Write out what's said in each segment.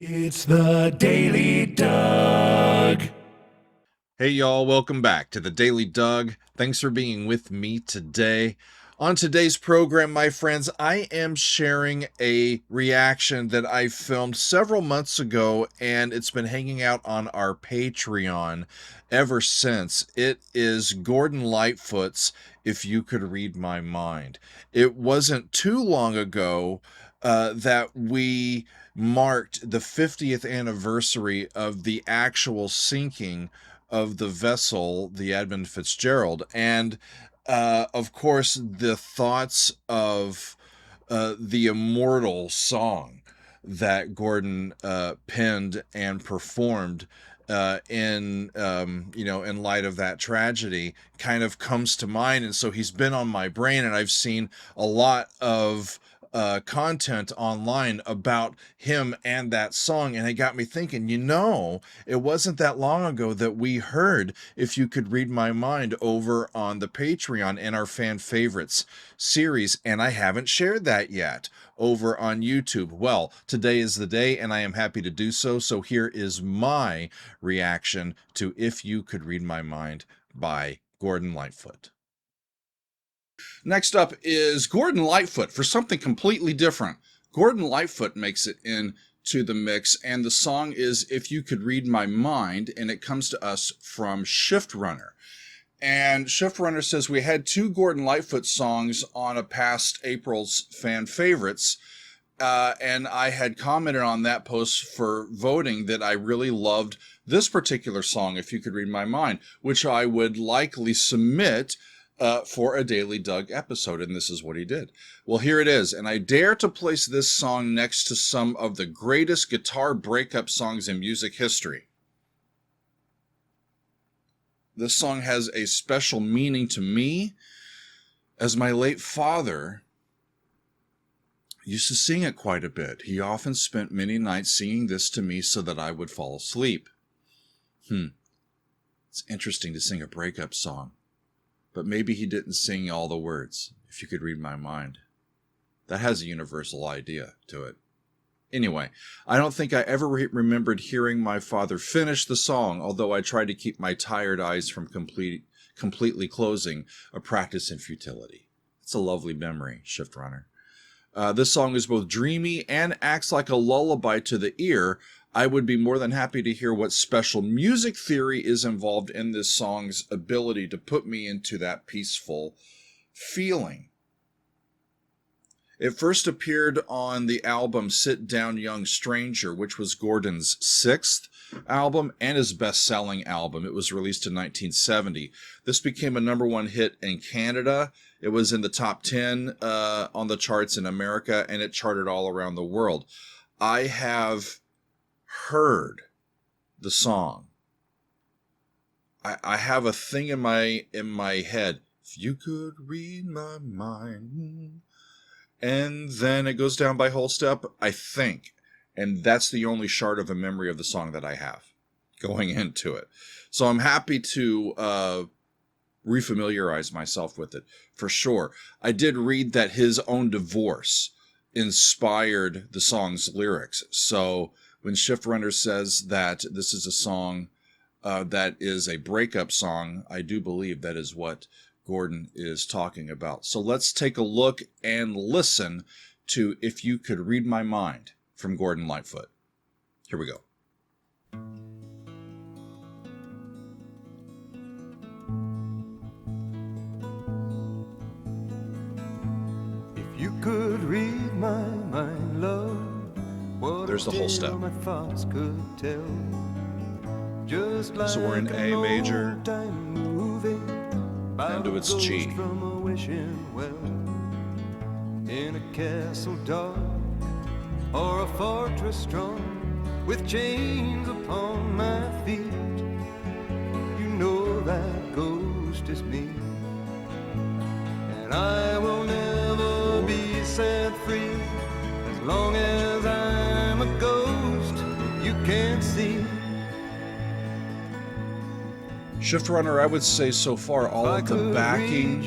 It's the Daily Doug. Hey y'all, welcome back to the Daily Doug. Thanks for being with me today. On today's program, my friends, I am sharing a reaction that I filmed several months ago, and it's been hanging out on our Patreon ever since. It is Gordon Lightfoot's If You Could Read My Mind. It wasn't too long ago that we marked the 50th anniversary of the actual sinking of the vessel, the Edmund Fitzgerald, and of course the thoughts of the immortal song that Gordon penned and performed in light of that tragedy kind of comes to mind. And so he's been on my brain, and I've seen a lot of content online about him and that song, and it got me thinking, it wasn't that long ago that we heard If You Could Read My Mind over on the Patreon in our fan favorites series, and I haven't shared that yet over on YouTube. Well, today is the day, and I am happy to do so. So here is my reaction to If You Could Read My Mind by Gordon Lightfoot. Next up is Gordon Lightfoot for something completely different. Gordon Lightfoot makes it into the mix, and the song is If You Could Read My Mind, and it comes to us from Shift Runner. And Shift Runner says, we had two Gordon Lightfoot songs on a past April's fan favorites, and I had commented on that post for voting that I really loved this particular song, If You Could Read My Mind, which I would likely submit for a Daily Doug episode, and this is what he did. Well, here it is, and I dare to place this song next to some of the greatest guitar breakup songs in music history. This song has a special meaning to me, as my late father used to sing it quite a bit. He often spent many nights singing this to me so that I would fall asleep. It's interesting to sing a breakup song. But maybe he didn't sing all the words, If You Could Read My Mind. That has a universal idea to it. Anyway, I don't think I ever remembered hearing my father finish the song, although I tried to keep my tired eyes from completely closing, a practice in futility. It's a lovely memory, Shift Runner. This song is both dreamy and acts like a lullaby to the ear. I would be more than happy to hear what special music theory is involved in this song's ability to put me into that peaceful feeling. It first appeared on the album Sit Down Young Stranger, which was Gordon's sixth album and his best-selling album. It was released in 1970. This became a #1 hit in Canada. It was in the top 10 on the charts in America, and it charted all around the world. I have heard the song. I have a thing in my head. If you could read my mind. And then it goes down by whole step, I think. And that's the only shard of a memory of the song that I have going into it. So I'm happy to refamiliarize myself with it, for sure. I did read that his own divorce inspired the song's lyrics. So when Shift Runner says that this is a song that is a breakup song, I do believe that is what Gordon is talking about. So let's take a look and listen to If You Could Read My Mind from Gordon Lightfoot. Here we go. If you could read my mind, love, what there's the whole step. my thoughts could tell. Just like So we're in A major, and to its G. From a wishing well, in a castle dark or a fortress strong, with chains upon my feet. You know that ghost is me, and I will never be set free as long as I'm a ghost you can't see. Shift Runner, I would say so far, all of the backing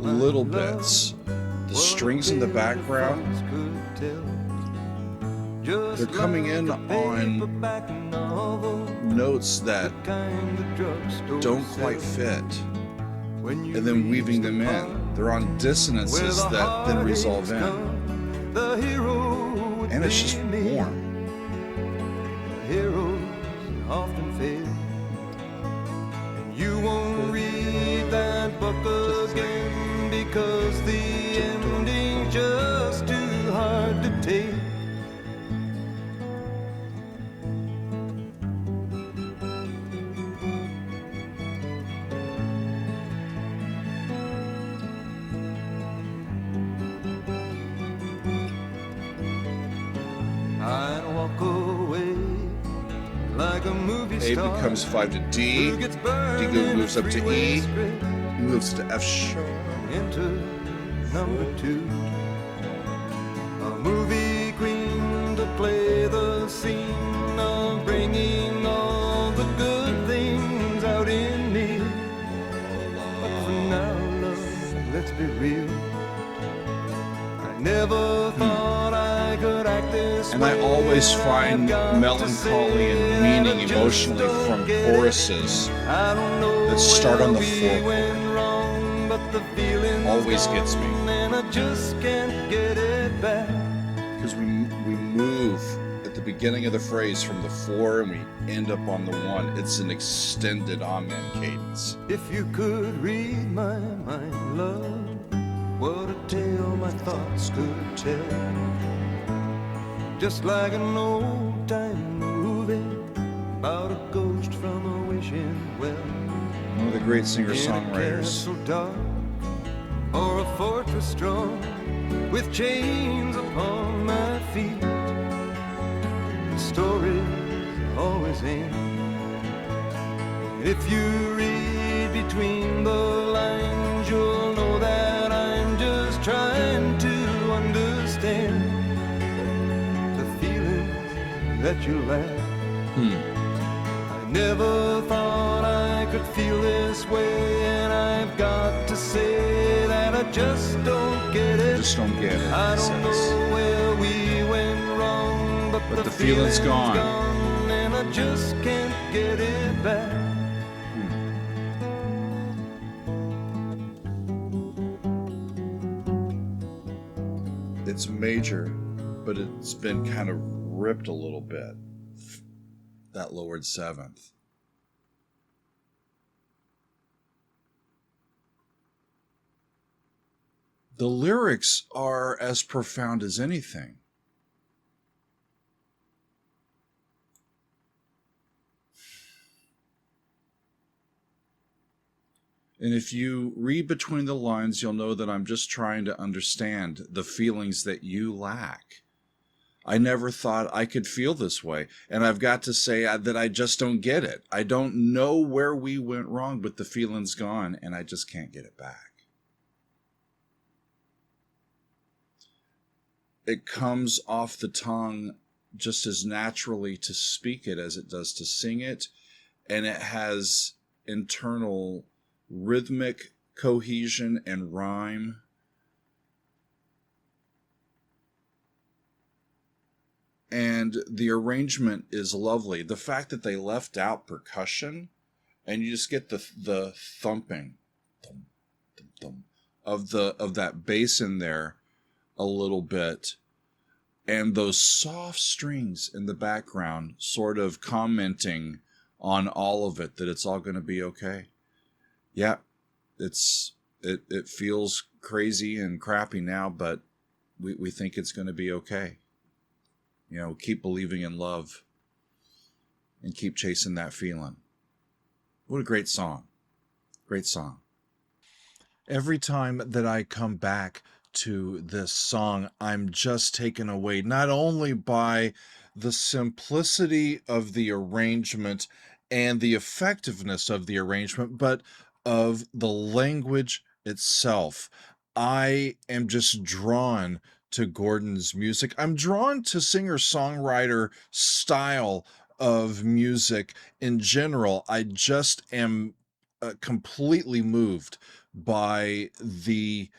little bits, the strings in the background, Just they're coming in like a on paperback novel, notes that the kind the drugstore don't quite sells. fit, When you and then reach weaving the them part in. They're on where dissonances the that then resolve heartaches in. come, the hero would And it's be just me. warm. Heroes often fail, and you won't read that book again because the ending's just too hard to take. I'd walk away like a movie A star becomes 5 to D. who gets burned D in a moves up to freeway E. script. Moves to F sharp. Into number 2, a movie queen to play the scene of bringing all the good things out in me. But for now, love, let's be real, I never thought I could act this And way. I always find I've got to melancholy say and that meaning I just emotionally don't from get it. choruses I don't know that start on the where we fourth went wrong, but the feeling's always gets me. gone, and I just can't get it back. because we move at the beginning of the phrase from the 4 and we end up on the 1. It's an extended amen cadence. If you could read my mind, love, what a tale my thoughts could tell. Just like an old-time movie about a ghost from a wishing well. One of the great In a singer-songwriters. castle dark or a fortress strong with chains upon my feet. The stories always end. If you read between the lines, you'll know that I'm just trying to understand the feelings that you lack. I never thought I could feel this way, and I've got to say that I just don't get it. Just don't get it. I he don't says. know where we went wrong, but the feeling's gone. and I just can't get it back. It's major, but it's been kind of ripped a little bit. That lowered 7th. The lyrics are as profound as anything. And if you read between the lines, you'll know that I'm just trying to understand the feelings that you lack. I never thought I could feel this way. And I've got to say that I just don't get it. I don't know where we went wrong, but the feeling's gone and I just can't get it back. It comes off the tongue just as naturally to speak it as it does to sing it. And it has internal rhythmic cohesion and rhyme. And the arrangement is lovely. The fact that they left out percussion and you just get the thumping thump, thump, thump, of that bass in there a little bit, and those soft strings in the background sort of commenting on all of it, that it's all going to be okay. Yeah, it feels crazy and crappy now, but we think it's going to be okay. You know, keep believing in love and keep chasing that feeling. What a great song. Great song. Every time that I come back to this song, I'm just taken away not only by the simplicity of the arrangement and the effectiveness of the arrangement, but of the language itself. I am just drawn to Gordon's music. I'm drawn to singer-songwriter style of music in general. I just am completely moved by the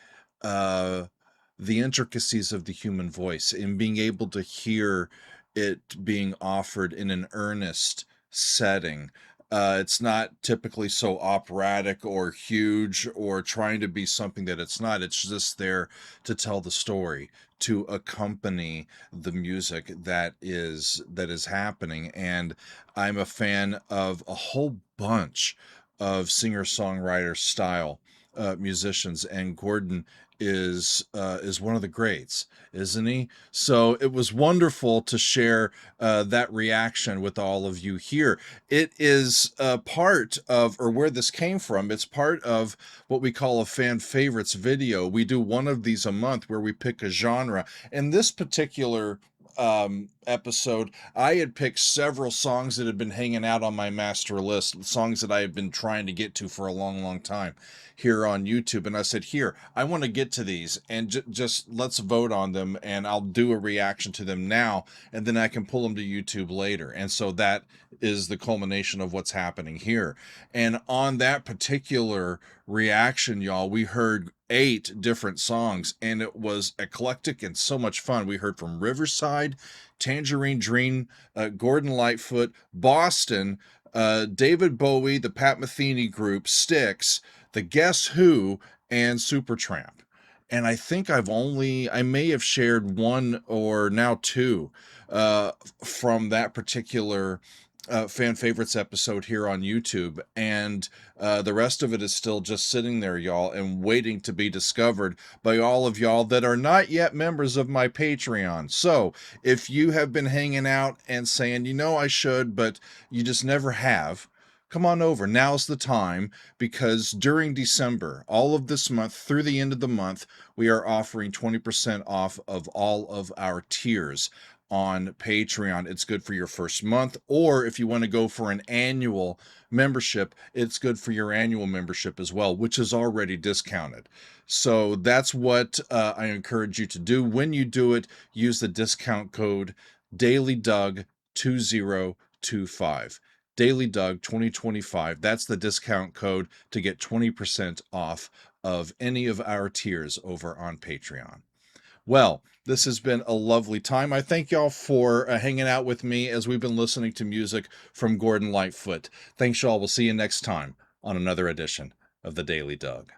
intricacies of the human voice and being able to hear it being offered in an earnest setting. It's not typically so operatic or huge or trying to be something that it's not. It's just there to tell the story, to accompany the music that is happening. And I'm a fan of a whole bunch of singer-songwriter style musicians, and Gordon is one of the greats, isn't he? So it was wonderful to share that reaction with all of you here. It is part of, or where this came from, it's part of what we call a fan favorites video. We do one of these a month where we pick a genre. And this particular episode, I had picked several songs that had been hanging out on my master list, songs that I had been trying to get to for a long, long time here on YouTube. And I said, here, I want to get to these, and just let's vote on them, and I'll do a reaction to them now, and then I can pull them to YouTube later. And so that is the culmination of what's happening here. And on that particular reaction, y'all, we heard 8 different songs, and it was eclectic and so much fun. We heard from Riverside, Tangerine Dream, Gordon Lightfoot, Boston, David Bowie, the Pat Metheny Group, Styx, the Guess Who, and Supertramp. And I think I may have shared 1 or now 2 from that particular fan favorites episode here on YouTube, and the rest of it is still just sitting there, y'all, and waiting to be discovered by all of y'all that are not yet members of my Patreon. So if you have been hanging out and saying, I should, but you just never have, come on over. Now's the time, because during December, all of this month through the end of the month, we are offering 20% off of all of our tiers on Patreon. It's good for your first month, or if you want to go for an annual membership, it's good for your annual membership as well, which is already discounted. So that's what I encourage you to do. When you do it, use the discount code DailyDoug2025. Daily Doug 2025. That's the discount code to get 20% off of any of our tiers over on Patreon. Well, this has been a lovely time. I thank y'all for hanging out with me as we've been listening to music from Gordon Lightfoot. Thanks, y'all. We'll see you next time on another edition of the Daily Doug.